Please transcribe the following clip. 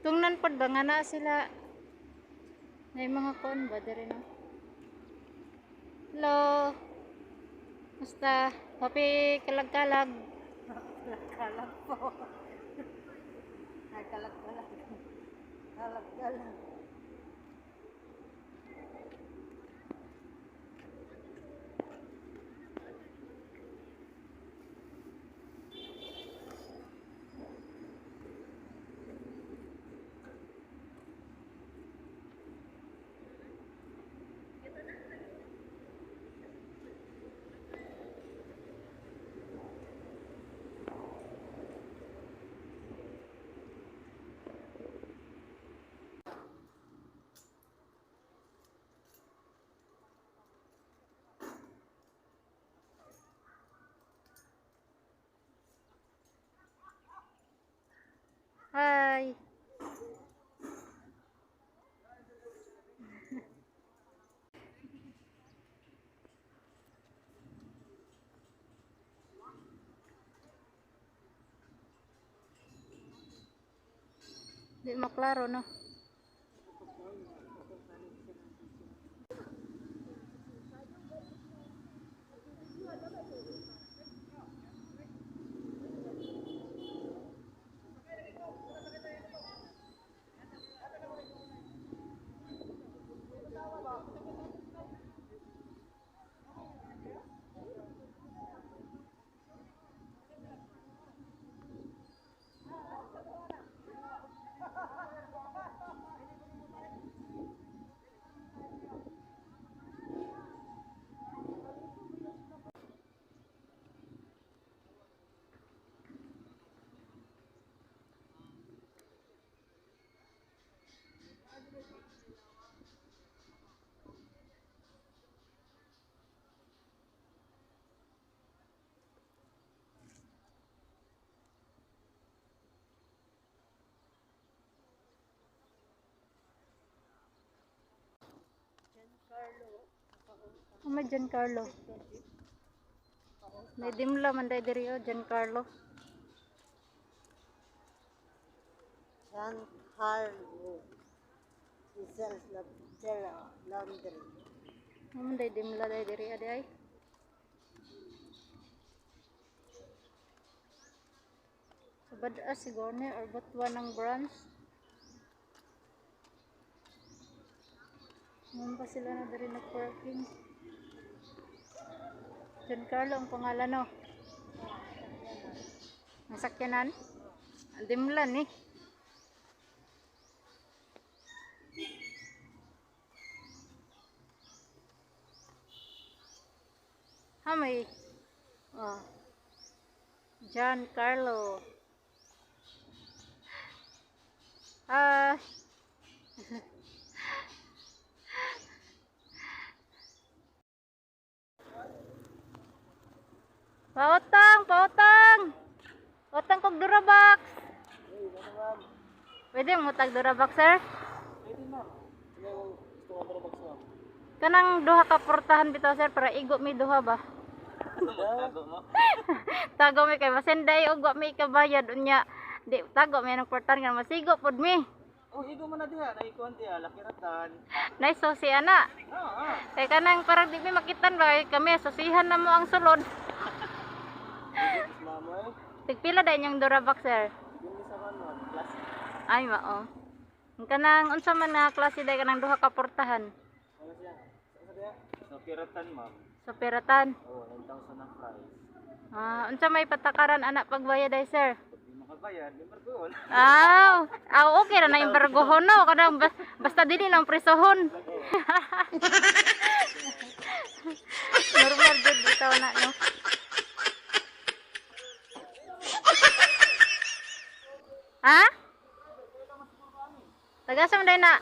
Tungnan pod ba nga na sila. May mga kon ba diri no? Hello. Musta? Happy kalag-kalag. Kalag po. Ay, kalag-kalag. Kalag-kalag. Hi. Di maklaro no. Ano Giancarlo? May dimla man day diri o Giancarlo. Giancarlo. Isel Laundry. Ano day dimla day diri adi ay? Sabad siguro ni or butwa ng branch. Ngayon pa sila na diri nag-parking. Giancarlo ang pangalan no. Ang sakyanan? Ang dimlan eh. May oh. Giancarlo. Ah. Pautang, pautang. Pautang kog Durabox. Pwede mo tag Durabox, sir? Pwede ma'am. Gusto ka Durabox ma'am? Kanang duha ka portahan bitaw, sir, para igo mi duha ba? Tago mo? Tago mi kay masenday og wa mi kabayad unya. Di tago mi nang portahan nga masigo pod mi. Oh, igo mo na diha. Naikon diha. Lakiratan. Nay susi ana. Oo. Kay kanang parang di mi makitan ba kami susihan na mo ang sulod. Mama eh. Tigpila day niyang Durabox, sir? Hindi sa kanon. Classic. Ay mao. Ang kanang unsa man nga klase day kanang duha ka portahan? Ano siya? Ano diha? So, kiratan ma'am. Sa peratan. Oo, 9,000 ang price. Ah, unsa may patakaran anak pagbayad day, sir? Pag di makabayad, di margoon. Okay ra na yung bargohon no, kadang basta dili lang presohon. Normal jud bitaw na no. Ha? Taga sa man day na?